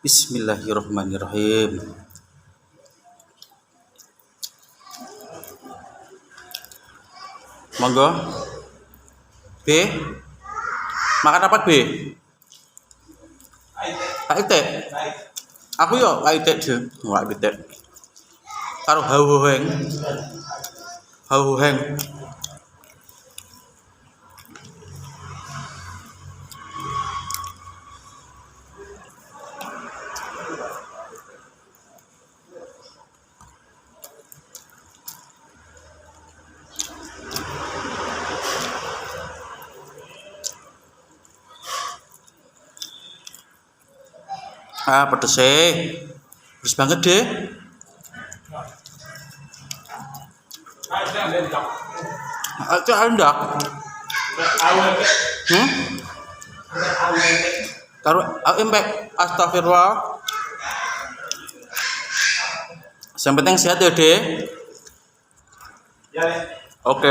Bismillahirrahmanirrahim. Monggo. B. Makan apa B? Pak Ite. Aku yo Pak Ite je. Pak Ite. Karo hau-heng. Hau-heng. Pedes pedes banget deh. Itu endak. Karo empek astagfirullah. Yang penting sehat ya, Dek. Oke.